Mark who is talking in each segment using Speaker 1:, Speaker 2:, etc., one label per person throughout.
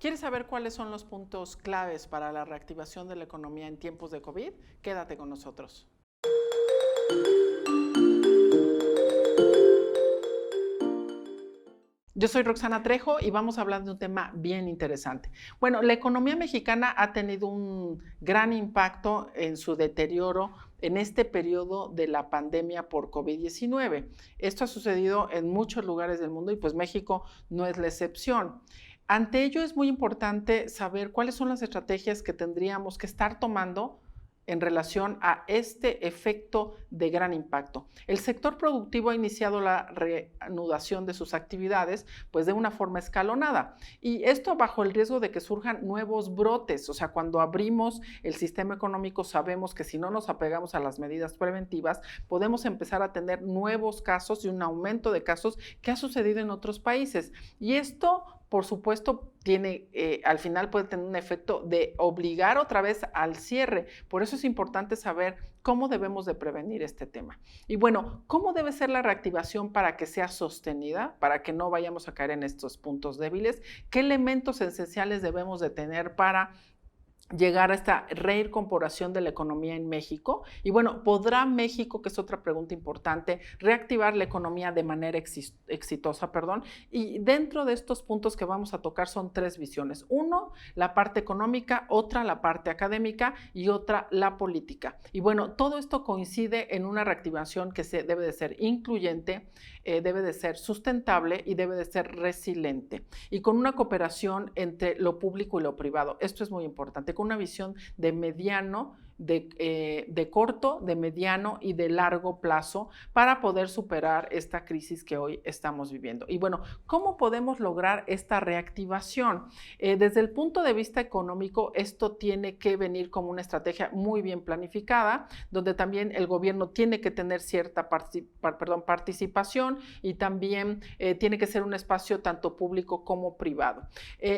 Speaker 1: ¿Quieres saber cuáles son los puntos claves para la reactivación de la economía en tiempos de COVID? Quédate con nosotros. Yo soy Roxana Trejo y vamos a hablar de un tema bien interesante. Bueno, la economía mexicana ha tenido un gran impacto en su deterioro en este periodo de la pandemia por COVID-19. Esto ha sucedido en muchos lugares del mundo y pues México no es la excepción. Ante ello es muy importante saber cuáles son las estrategias que tendríamos que estar tomando en relación a este efecto de gran impacto. El sector productivo ha iniciado la reanudación de sus actividades pues de una forma escalonada y esto bajo el riesgo de que surjan nuevos brotes. O sea, cuando abrimos el sistema económico sabemos que si no nos apegamos a las medidas preventivas podemos empezar a tener nuevos casos y un aumento de casos que ha sucedido en otros países y esto por supuesto, al final puede tener un efecto de obligar otra vez al cierre. Por eso es importante saber cómo debemos de prevenir este tema. Y bueno, ¿cómo debe ser la reactivación para que sea sostenida, para que no vayamos a caer en estos puntos débiles? ¿Qué elementos esenciales debemos de tener para llegar a esta reincorporación de la economía en México? Y bueno, ¿podrá México, que es otra pregunta importante, reactivar la economía de manera exitosa? Y dentro de estos puntos que vamos a tocar son tres visiones. Uno, la parte económica, otra, la parte académica y otra, la política. Y bueno, todo esto coincide en una reactivación que debe de ser incluyente, debe de ser sustentable y debe de ser resiliente. Y con una cooperación entre lo público y lo privado. Esto es muy importante, con una visión de mediano, de corto, de mediano y de largo plazo para poder superar esta crisis que hoy estamos viviendo. Y bueno, ¿cómo podemos lograr esta reactivación? Desde el punto de vista económico, esto tiene que venir como una estrategia muy bien planificada, donde también el gobierno tiene que tener cierta participación y también tiene que ser un espacio tanto público como privado.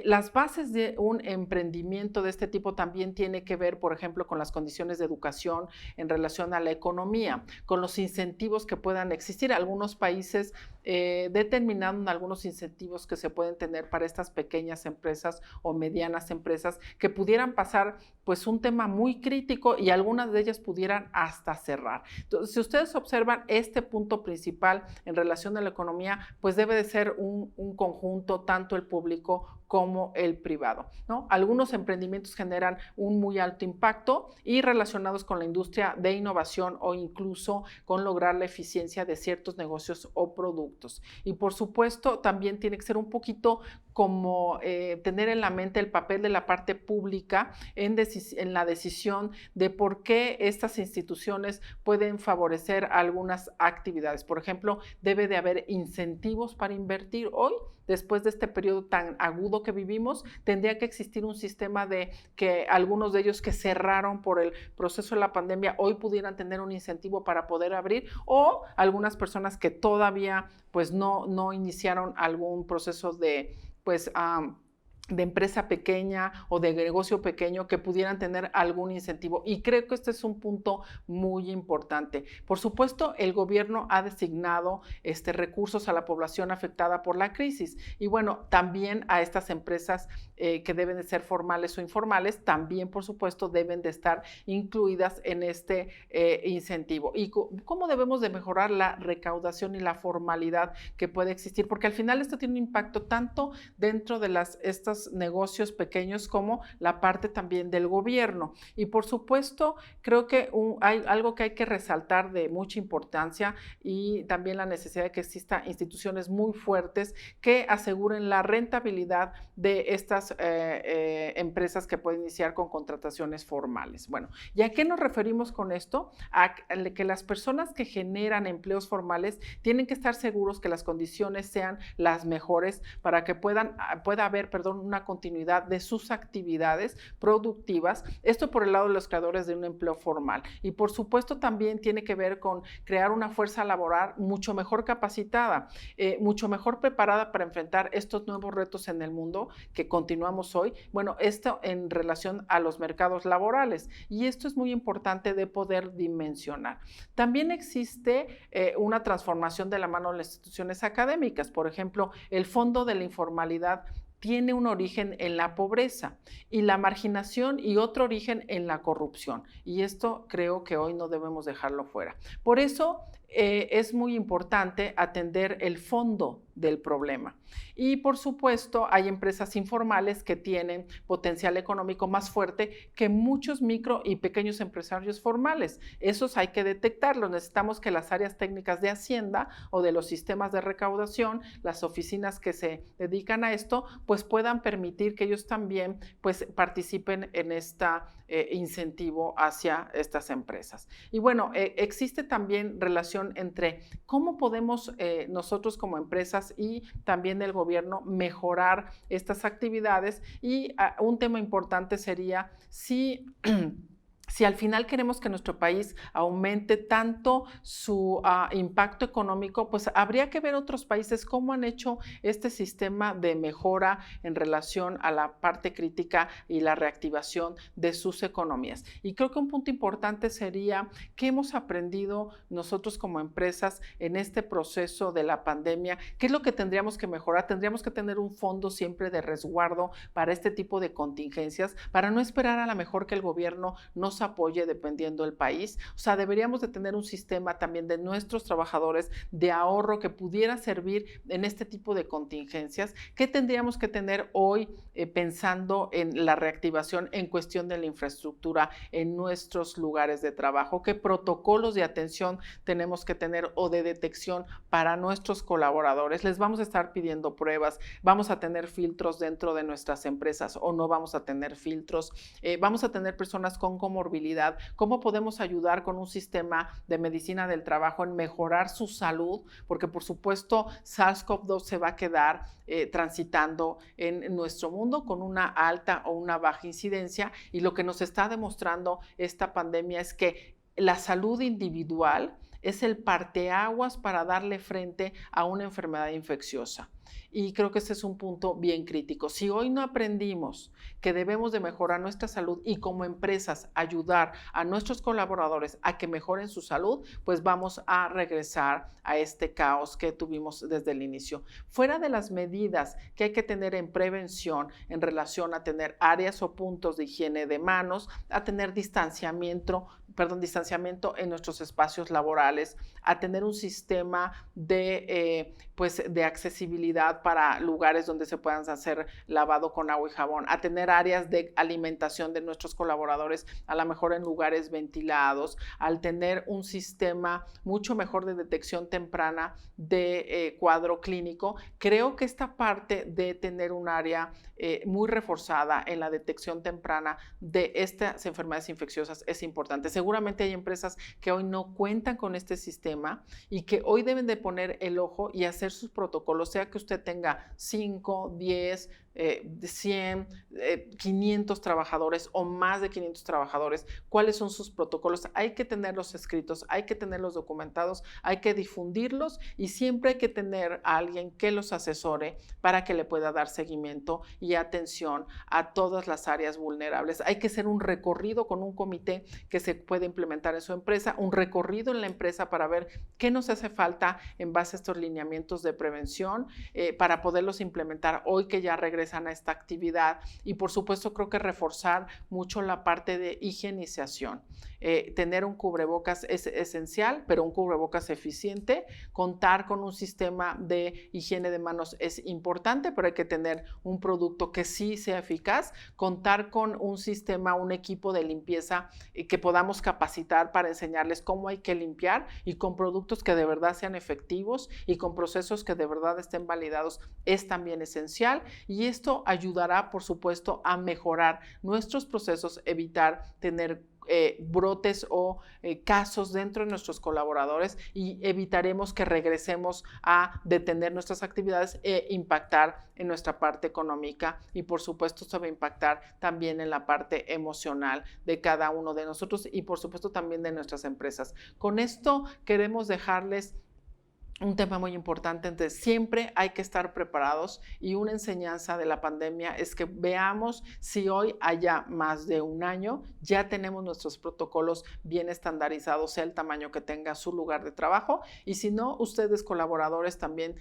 Speaker 1: Las bases de un emprendimiento de este tipo también tiene que ver, por ejemplo, con las condiciones de educación en relación a la economía, con los incentivos que puedan existir. Algunos países determinaron algunos incentivos que se pueden tener para estas pequeñas empresas o medianas empresas que pudieran pasar pues un tema muy crítico y algunas de ellas pudieran hasta cerrar. Entonces, si ustedes observan este punto principal en relación a la economía, pues debe de ser un conjunto, tanto el público como el privado, ¿no? Algunos emprendimientos generan un muy alto impacto y relacionados con la industria de innovación o incluso con lograr la eficiencia de ciertos negocios o productos. Y por supuesto, también tiene que ser un poquito como tener en la mente el papel de la parte pública en la decisión de por qué estas instituciones pueden favorecer algunas actividades. Por ejemplo, debe de haber incentivos para invertir hoy. Después de este periodo tan agudo que vivimos, tendría que existir un sistema de que algunos de ellos que cerraron por el proceso de la pandemia hoy pudieran tener un incentivo para poder abrir, o algunas personas que todavía pues no iniciaron algún proceso de pues de empresa pequeña o de negocio pequeño que pudieran tener algún incentivo. Y creo que este es un punto muy importante. Por supuesto, el gobierno ha designado recursos a la población afectada por la crisis y bueno, también a estas empresas que deben de ser formales o informales, también por supuesto deben de estar incluidas en este incentivo. ¿Y cómo debemos de mejorar la recaudación y la formalidad que puede existir? Porque al final esto tiene un impacto tanto dentro de estos negocios pequeños como la parte también del gobierno. Y por supuesto, creo que hay algo que hay que resaltar de mucha importancia y también la necesidad de que existan instituciones muy fuertes que aseguren la rentabilidad de estas empresas que pueden iniciar con contrataciones formales. Bueno, ¿y a qué nos referimos con esto? A que las personas que generan empleos formales tienen que estar seguros que las condiciones sean las mejores para que pueda haber, una continuidad de sus actividades productivas. Esto por el lado de los creadores de un empleo formal. Y por supuesto también tiene que ver con crear una fuerza laboral mucho mejor capacitada, mucho mejor preparada para enfrentar estos nuevos retos en el mundo que continuamos hoy. Bueno, esto en relación a los mercados laborales. Y esto es muy importante de poder dimensionar. También existe una transformación de la mano de las instituciones académicas. Por ejemplo, el Fondo de la Informalidad tiene un origen en la pobreza y la marginación y otro origen en la corrupción. Y esto creo que hoy no debemos dejarlo fuera. Por eso es muy importante atender el fondo del problema. Y por supuesto, hay empresas informales que tienen potencial económico más fuerte que muchos micro y pequeños empresarios formales. Esos hay que detectarlos. Necesitamos que las áreas técnicas de Hacienda o de los sistemas de recaudación, las oficinas que se dedican a esto, pues puedan permitir que ellos también pues participen en este incentivo hacia estas empresas. Y bueno, existe también relación entre cómo podemos nosotros como empresas y también el gobierno mejorar estas actividades y un tema importante sería si si al final queremos que nuestro país aumente tanto su impacto económico, pues habría que ver otros países cómo han hecho este sistema de mejora en relación a la parte crítica y la reactivación de sus economías. Y creo que un punto importante sería qué hemos aprendido nosotros como empresas en este proceso de la pandemia, qué es lo que tendríamos que mejorar. Tendríamos que tener un fondo siempre de resguardo para este tipo de contingencias, para no esperar a lo mejor que el gobierno nos apoye dependiendo del país. O sea, deberíamos de tener un sistema también de nuestros trabajadores de ahorro que pudiera servir en este tipo de contingencias. ¿Qué tendríamos que tener hoy pensando en la reactivación en cuestión de la infraestructura en nuestros lugares de trabajo? ¿Qué protocolos de atención tenemos que tener o de detección para nuestros colaboradores? Les vamos a estar pidiendo pruebas, vamos a tener filtros dentro de nuestras empresas o no vamos a tener filtros, vamos a tener personas con comorbilidad. ¿Cómo podemos ayudar con un sistema de medicina del trabajo en mejorar su salud? Porque por supuesto SARS-CoV-2 se va a quedar transitando en nuestro mundo con una alta o una baja incidencia, y lo que nos está demostrando esta pandemia es que la salud individual es el parteaguas para darle frente a una enfermedad infecciosa. Y creo que este es un punto bien crítico. Si hoy no aprendimos que debemos de mejorar nuestra salud y como empresas ayudar a nuestros colaboradores a que mejoren su salud, pues vamos a regresar a este caos que tuvimos desde el inicio. Fuera de las medidas que hay que tener en prevención en relación a tener áreas o puntos de higiene de manos, a tener distanciamiento en nuestros espacios laborales, a tener un sistema de accesibilidad para lugares donde se puedan hacer lavado con agua y jabón, a tener áreas de alimentación de nuestros colaboradores, a lo mejor en lugares ventilados, al tener un sistema mucho mejor de detección temprana de cuadro clínico. Creo que esta parte de tener un área muy reforzada en la detección temprana de estas enfermedades infecciosas es importante. Seguramente hay empresas que hoy no cuentan con este sistema y que hoy deben de poner el ojo y hacer sus protocolos, sea que usted tenga 5, 10, 100, 500 trabajadores o más de 500 trabajadores. ¿Cuáles son sus protocolos? Hay que tenerlos escritos, hay que tenerlos documentados, hay que difundirlos y siempre hay que tener a alguien que los asesore para que le pueda dar seguimiento y atención a todas las áreas vulnerables. Hay que hacer un recorrido con un comité que se puede implementar en su empresa, un recorrido en la empresa para ver qué nos hace falta en base a estos lineamientos de prevención para poderlos implementar hoy que ya regresan a esta actividad. Y por supuesto creo que reforzar mucho la parte de higienización. Tener un cubrebocas es esencial, pero un cubrebocas eficiente. Contar con un sistema de higiene de manos es importante, pero hay que tener un producto que sí sea eficaz. Contar con un sistema, un equipo de limpieza que podamos capacitar para enseñarles cómo hay que limpiar y con productos que de verdad sean efectivos y con procesos que de verdad estén validados es también esencial. Y esto ayudará, por supuesto, a mejorar nuestros procesos, evitar tener brotes o casos dentro de nuestros colaboradores y evitaremos que regresemos a detener nuestras actividades e impactar en nuestra parte económica y por supuesto esto va a impactar también en la parte emocional de cada uno de nosotros y por supuesto también de nuestras empresas. Con esto queremos dejarles un tema muy importante, entonces siempre hay que estar preparados y una enseñanza de la pandemia es que veamos si hoy haya más de un año ya tenemos nuestros protocolos bien estandarizados, sea el tamaño que tenga su lugar de trabajo y si no, ustedes colaboradores también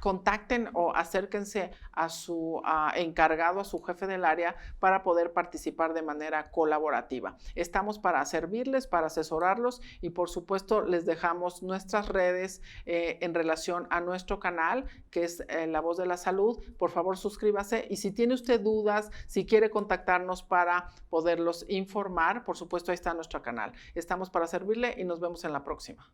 Speaker 1: contacten o acérquense a su encargado, a su jefe del área, para poder participar de manera colaborativa. Estamos para servirles, para asesorarlos y por supuesto les dejamos nuestras redes en relación a nuestro canal, que es La Voz de la Salud. Por favor, suscríbase y si tiene usted dudas, si quiere contactarnos para poderlos informar, por supuesto, ahí está nuestro canal. Estamos para servirle y nos vemos en la próxima.